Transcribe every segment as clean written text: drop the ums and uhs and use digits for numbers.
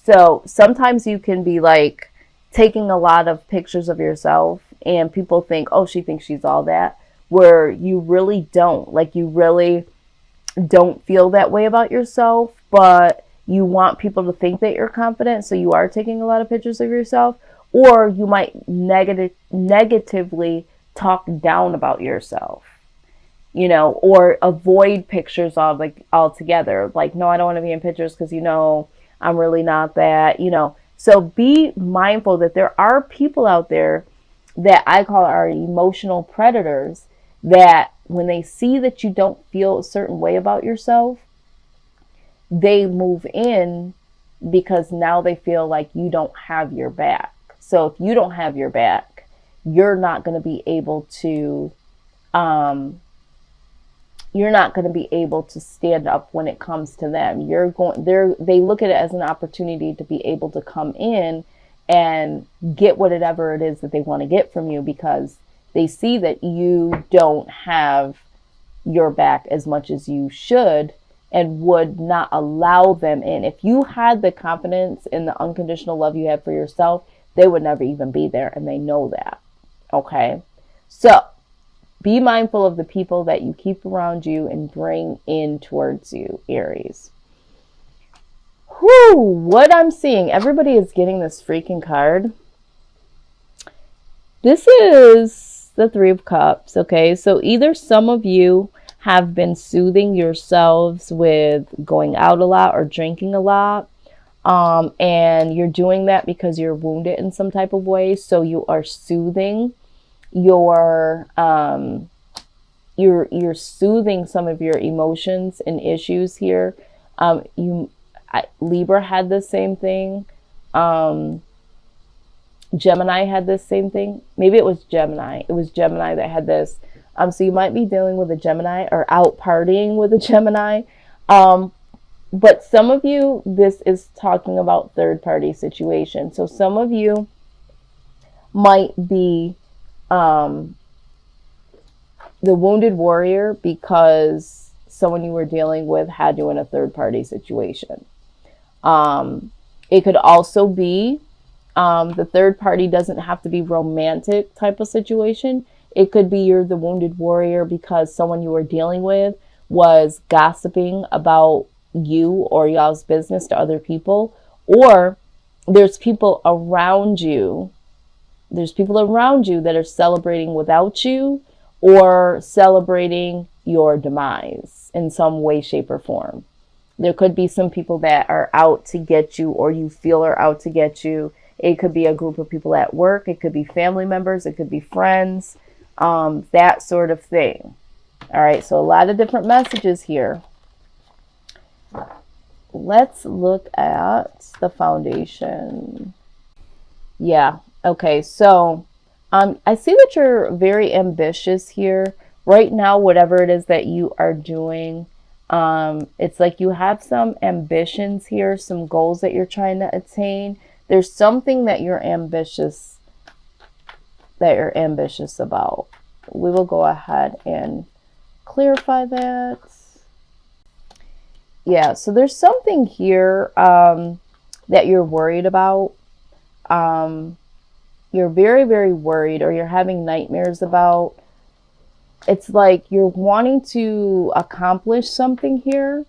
So sometimes you can be like taking a lot of pictures of yourself and people think, oh, she thinks she's all that, where you really don't. Like, you really don't feel that way about yourself, but you want people to think that you're confident, so you are taking a lot of pictures of yourself, or you might negatively talk down about yourself, you know, or avoid pictures of like altogether. Like, no, I don't want to be in pictures because, you know, I'm really not that, you know. So be mindful that there are people out there that I call our emotional predators, that when they see that you don't feel a certain way about yourself, they move in because now they feel like you don't have your back. So if you don't have your back, you're not going to be able to um, you're not going to be able to stand up when it comes to them. They look at it as an opportunity to be able to come in and get whatever it is that they want to get from you, because they see that you don't have your back as much as you should, and would not allow them in. If you had the confidence and the unconditional love you have for yourself, they would never even be there, and they know that. Okay? So be mindful of the people that you keep around you and bring in towards you, Aries. Whew, what I'm seeing, everybody is getting this freaking card. This is the Three of Cups, okay? So either some of you have been soothing yourselves with going out a lot or drinking a lot, and you're doing that because you're wounded in some type of way. So you are soothing your you're soothing some of your emotions and issues here. Libra had the same thing. Gemini had this same thing. Maybe it was Gemini. It was Gemini that had this. So you might be dealing with a Gemini or out partying with a Gemini. But some of you, this is talking about third party situation. So some of you might be the wounded warrior because someone you were dealing with had you in a third party situation. It could also be the third party doesn't have to be romantic type of situation. It could be you're the wounded warrior because someone you were dealing with was gossiping about you or y'all's business to other people. Or there's people around you. There's people around you that are celebrating without you or celebrating your demise in some way, shape, or form. There could be some people that are out to get you, or you feel are out to get you. It could be a group of people at work. It could be family members. It could be friends, that sort of thing. All right, so a lot of different messages here. Let's look at the foundation. Yeah, okay, so I see that you're very ambitious here. Right now, whatever it is that you are doing, it's like you have some ambitions here, some goals that you're trying to attain. There's something that you're ambitious about. We will go ahead and clarify that. Yeah, so there's something here that you're worried about. You're very, very worried, or you're having nightmares about. It's like you're wanting to accomplish something here,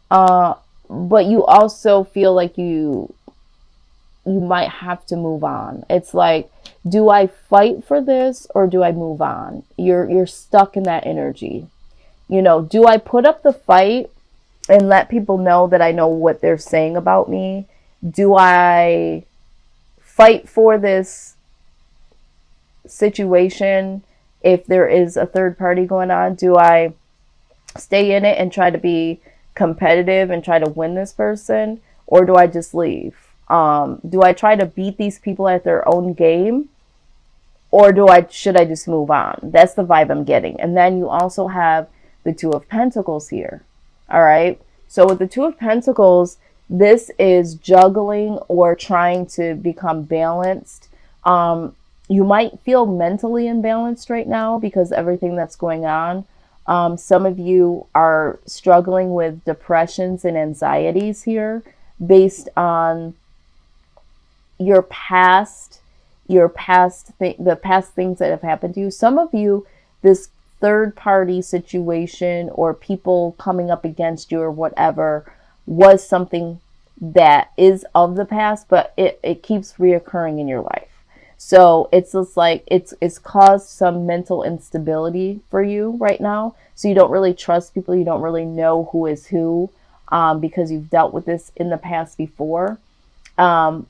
but you also feel like you might have to move on. It's like, do I fight for this or do I move on? You're stuck in that energy. You know, do I put up the fight and let people know that I know what they're saying about me? Do I fight for this situation if there is a third party going on? Do I stay in it and try to be competitive and try to win this person? Or do I just leave? Do I try to beat these people at their own game? Or should I just move on? That's the vibe I'm getting. And then you also have the Two of Pentacles here. All right. So with the Two of Pentacles, this is juggling or trying to become balanced. You might feel mentally imbalanced right now because everything that's going on. Some of you are struggling with depressions and anxieties here. based on your past, the past things that have happened to you. Some of you, this third party situation or people coming up against you or whatever was something that is of the past, but it keeps reoccurring in your life. So it's just like it's caused some mental instability for you right now. So you don't really trust people. You don't really know who is who, because you've dealt with this in the past before. But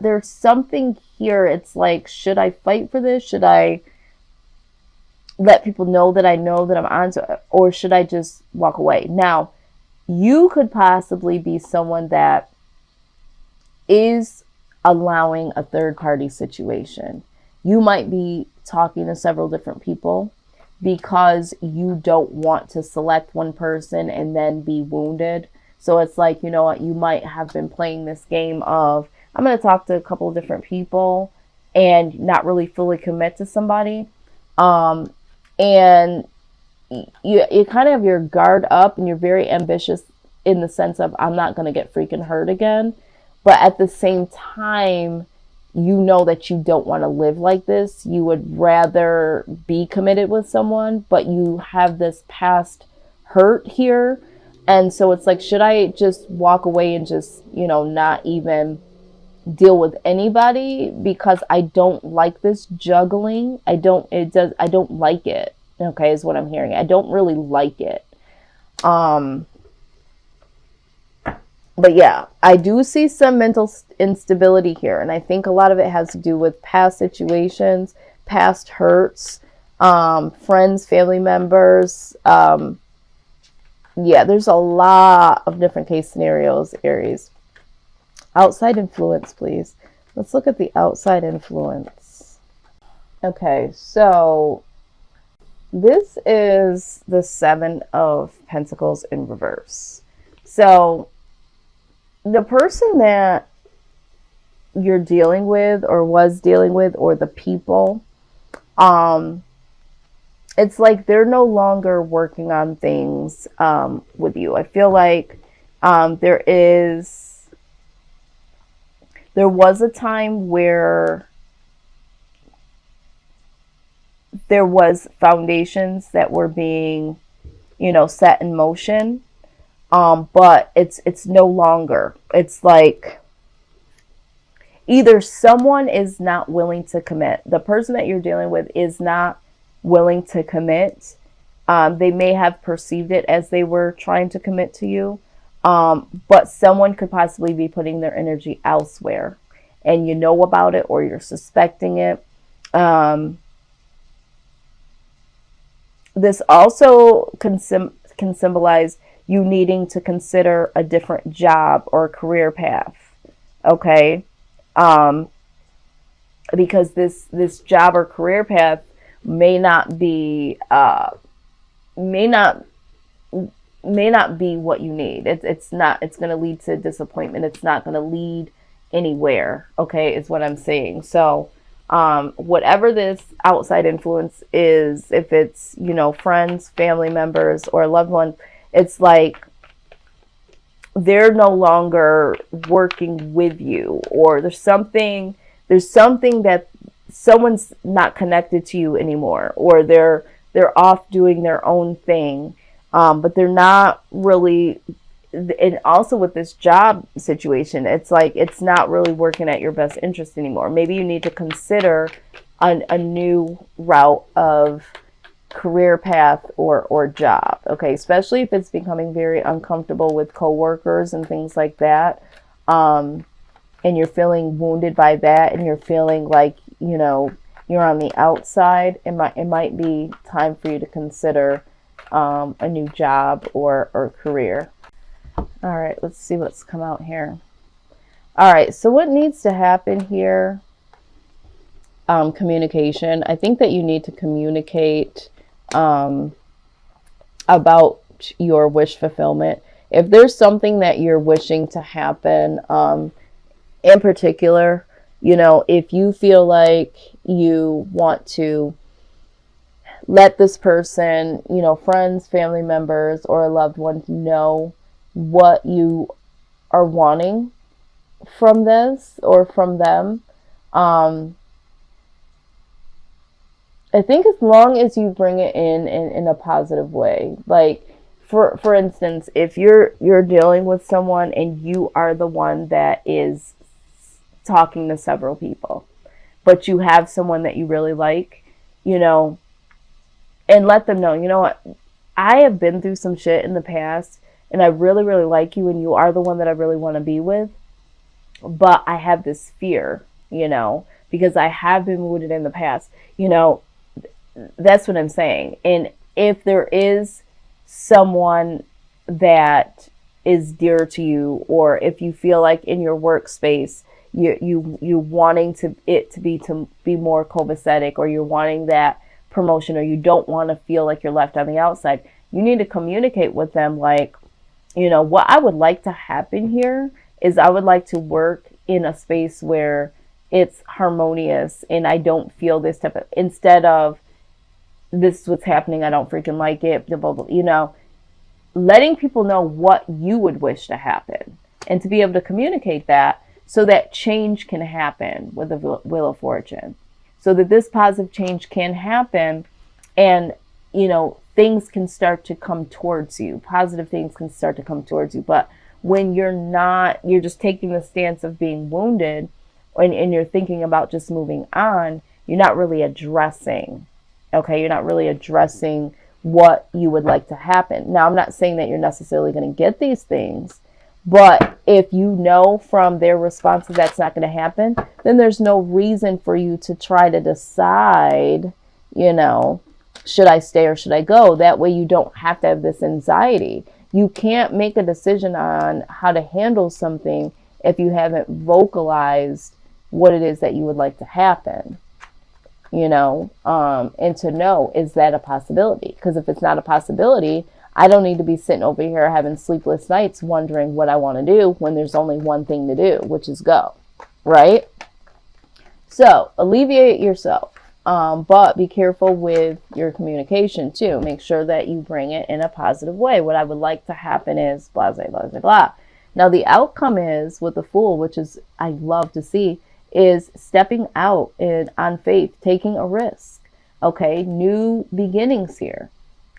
there's something here. It's like, should I fight for this? Should I let people know that I'm on to, or should I just walk away? Now, you could possibly be someone that is allowing a third party situation. You might be talking to several different people because you don't want to select one person and then be wounded. So it's like, you know what, you might have been playing this game of, I'm going to talk to a couple of different people and not really fully commit to somebody. And you kind of have your guard up and you're very ambitious in the sense of, I'm not going to get freaking hurt again. But at the same time, you know that you don't want to live like this. You would rather be committed with someone, but you have this past hurt here. And so it's like, should I just walk away and just, not even deal with anybody because I don't like this juggling? I don't like it. Okay, is what I'm hearing. I don't really like it. But yeah, I do see some mental instability here. And I think a lot of it has to do with past situations, past hurts, friends, family members. Yeah, there's a lot of different case scenarios, Aries. Outside influence, please. Let's look at the outside influence. Okay, so this is the Seven of Pentacles in reverse. So the person that you're dealing with or was dealing with, or the people, it's like they're no longer working on things with you. I feel like there was a time where there was foundations that were being, set in motion. But it's no longer. It's like either someone is not willing to commit. The person that you're dealing with is not willing to commit. They may have perceived it as they were trying to commit to you. But someone could possibly be putting their energy elsewhere and you know about it, or you're suspecting it. This also can symbolize you needing to consider a different job or career path. Okay. Because this job or career path may not be what you need. It's going to lead to disappointment. It's not going to lead anywhere. Okay, is what I'm saying. So whatever this outside influence is, if it's, friends, family members, or a loved one, it's like they're no longer working with you, or there's something that someone's not connected to you anymore, or they're off doing their own thing, but they're not really. And also with this job situation, it's like it's not really working at your best interest anymore. Maybe you need to consider a new route of career path or job. Okay, especially if it's becoming very uncomfortable with coworkers and things like that, and you're feeling wounded by that, and you're feeling like you're on the outside. It might be time for you to consider a new job or career. All right, let's see what's come out here. All right, so what needs to happen here? Communication. I think that you need to communicate about your wish fulfillment. If there's something that you're wishing to happen, in particular, if you feel like you want to let this person, friends, family members, or a loved one know what you are wanting from this or from them. I think as long as you bring it in a positive way, like for instance, if you're dealing with someone and you are the one that is talking to several people, but you have someone that you really like, you know, and let them know, you know what, I have been through some shit in the past and I really, really like you and you are the one that I really want to be with, but I have this fear, you know, because I have been wounded in the past, you know, that's what I'm saying. And if there is someone that is dear to you, or if you feel like in your workspace you wanting to be more copacetic, or you're wanting that promotion, or you don't want to feel like you're left on the outside, you need to communicate with them like, you know, what I would like to happen here is I would like to work in a space where it's harmonious and I don't feel this type of, instead of this is what's happening, I don't freaking like it, blah, blah, blah, you know, letting people know what you would wish to happen and to be able to communicate that so that change can happen with the Wheel of Fortune, so that this positive change can happen and, you know, things can start to come towards you. Positive things can start to come towards you. But when you're not, you're just taking the stance of being wounded and you're thinking about just moving on, you're not really addressing. Okay, you're not really addressing what you would like to happen. Now, I'm not saying that you're necessarily going to get these things, but if you know from their responses that's not going to happen, then there's no reason for you to try to decide, you know, should I stay or should I go? That way you don't have to have this anxiety. You can't make a decision on how to handle something if you haven't vocalized what it is that you would like to happen. You know, and to know, is that a possibility? Because if it's not a possibility, I don't need to be sitting over here having sleepless nights wondering what I want to do when there's only one thing to do, which is go, right? So alleviate yourself, but be careful with your communication too. Make sure that you bring it in a positive way. What I would like to happen is blah, blah, blah, blah, blah. Now the outcome is with the Fool, which is I love to see, is stepping out on faith, taking a risk. Okay, new beginnings here.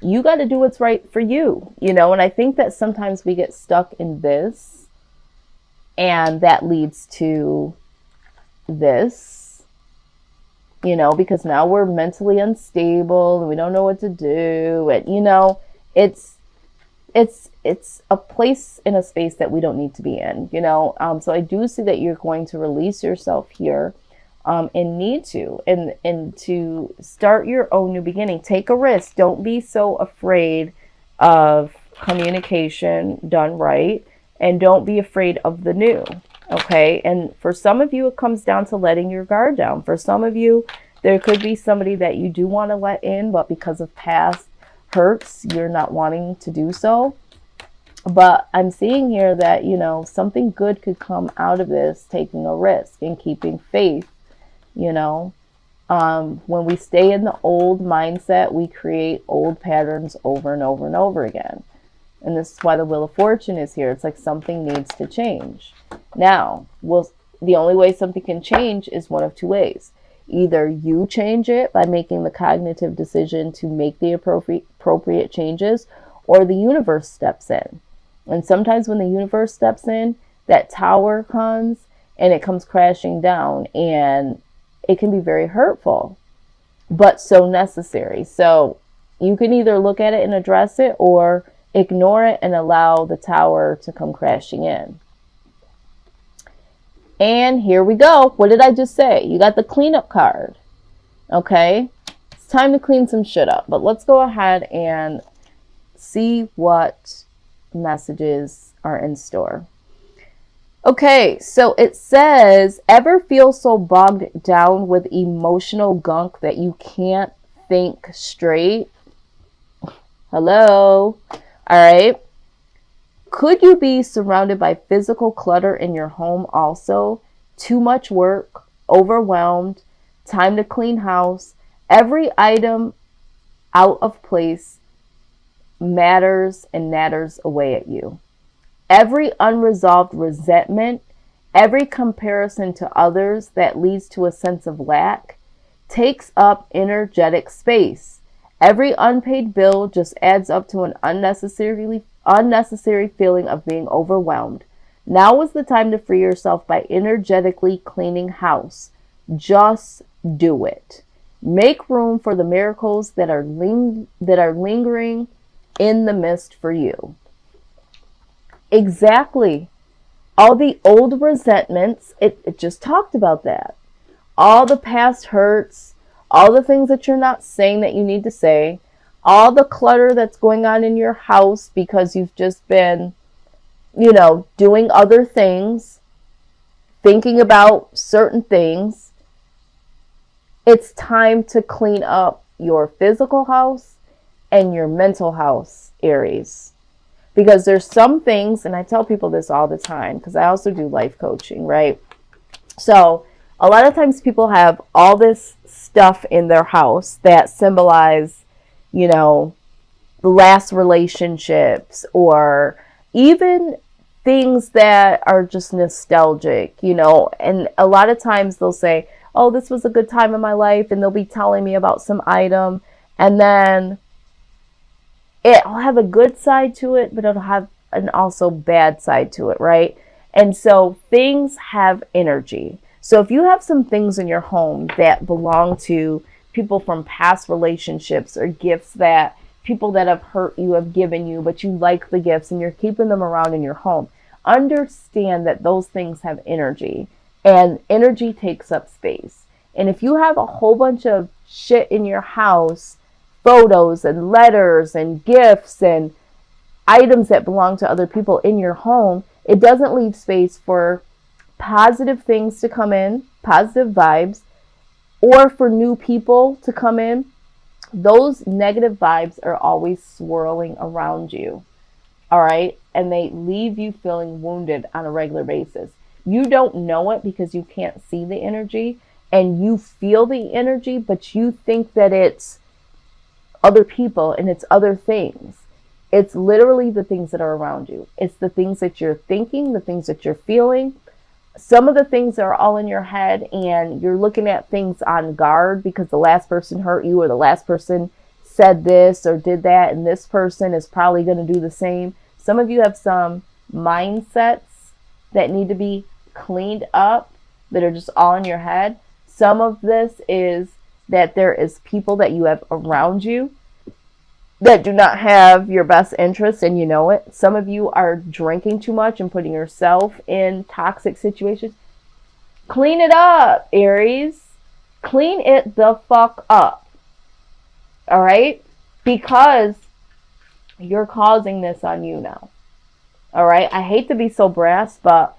You got to do what's right for you, you know, and I think that sometimes we get stuck in this and that leads to this, you know, because now we're mentally unstable and we don't know what to do. And, you know, it's a place in a space that we don't need to be in, you know. So I do see that you're going to release yourself here and need to, and to start your own new beginning. Take a risk. Don't be so afraid of communication done right, and don't be afraid of the new, okay? And for some of you, it comes down to letting your guard down. For some of you, there could be somebody that you do want to let in, but because of past hurts, you're not wanting to do so. But I'm seeing here that, you know, something good could come out of this, taking a risk and keeping faith, you know. When we stay in the old mindset, we create old patterns over and over and over again. And this is why the Wheel of Fortune is here. It's like something needs to change. Now, the only way something can change is one of two ways. Either you change it by making the cognitive decision to make the appropriate changes, or the universe steps in. And sometimes when the universe steps in, that tower comes and it comes crashing down, and it can be very hurtful, but so necessary. So you can either look at it and address it, or ignore it and allow the tower to come crashing in. And here we go. What did I just say? You got the cleanup card. Okay. It's time to clean some shit up. But let's go ahead and see what messages are in store. Okay. So it says, ever feel so bogged down with emotional gunk that you can't think straight? Hello. All right. Could you be surrounded by physical clutter in your home also? Too much work, overwhelmed, time to clean house. Every item out of place matters and natters away at you. Every unresolved resentment, every comparison to others that leads to a sense of lack takes up energetic space. Every unpaid bill just adds up to an unnecessary feeling of being overwhelmed. Now is the time to free yourself by energetically cleaning house. Just do it. Make room for the miracles that are lingering in the mist for you. Exactly. All the old resentments, it just talked about that. All the past hurts, all the things that you're not saying that you need to say, all the clutter that's going on in your house because you've just been, doing other things, thinking about certain things. It's time to clean up your physical house and your mental house, Aries. Because there's some things, and I tell people this all the time, because I also do life coaching, right? So a lot of times people have all this stuff in their house that symbolize, the last relationships, or even things that are just nostalgic, and a lot of times they'll say, oh, this was a good time in my life, and they'll be telling me about some item, and then it'll have a good side to it, but it'll have an also bad side to it, right? And so things have energy. So if you have some things in your home that belong to people from past relationships, or gifts that people that have hurt you have given you, but you like the gifts and you're keeping them around in your home, understand that those things have energy, and energy takes up space. And if you have a whole bunch of shit in your house, photos and letters and gifts and items that belong to other people in your home, it doesn't leave space for positive things to come in, positive vibes, or for new people to come in. Those negative vibes are always swirling around you. All right. And they leave you feeling wounded on a regular basis. You don't know it because you can't see the energy, and you feel the energy, but you think that it's other people and it's other things. It's literally the things that are around you. It's the things that you're thinking, the things that you're feeling. Some of the things are all in your head, and you're looking at things on guard because the last person hurt you, or the last person said this or did that, and this person is probably going to do the same. Some of you have some mindsets that need to be cleaned up that are just all in your head. Some of this is that there is people that you have around you that do not have your best interests, and you know it. Some of you are drinking too much and putting yourself in toxic situations. Clean it up, Aries. Clean it the fuck up. All right? Because you're causing this on you now. All right? I hate to be so brass, but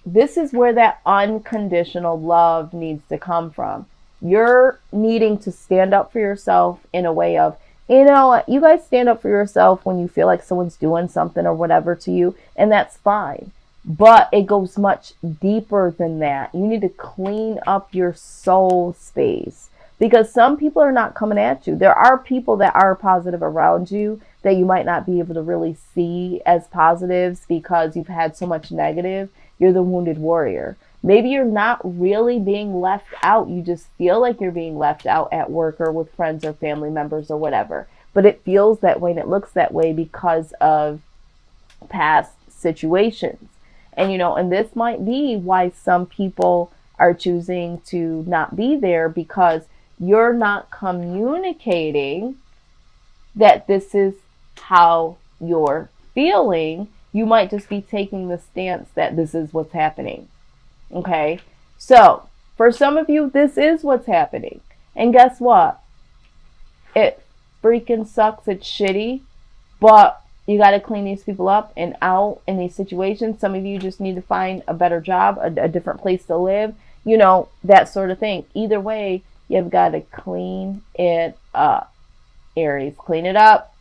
this is where that unconditional love needs to come from. You're needing to stand up for yourself in a way of, you guys stand up for yourself when you feel like someone's doing something or whatever to you, and that's fine. But it goes much deeper than that. You need to clean up your soul space, because some people are not coming at you. There are people that are positive around you that you might not be able to really see as positives because you've had so much negative. You're the wounded warrior. Maybe you're not really being left out. You just feel like you're being left out at work or with friends or family members or whatever. But it feels that way and it looks that way because of past situations. And, and this might be why some people are choosing to not be there, because you're not communicating that this is how you're feeling. You might just be taking the stance that this is what's happening. Okay, so for some of you, this is what's happening. And guess what? It freaking sucks. It's shitty. But you got to clean these people up and out in these situations. Some of you just need to find a better job, a different place to live, that sort of thing. Either way, you've got to clean it up. Aries, clean it up.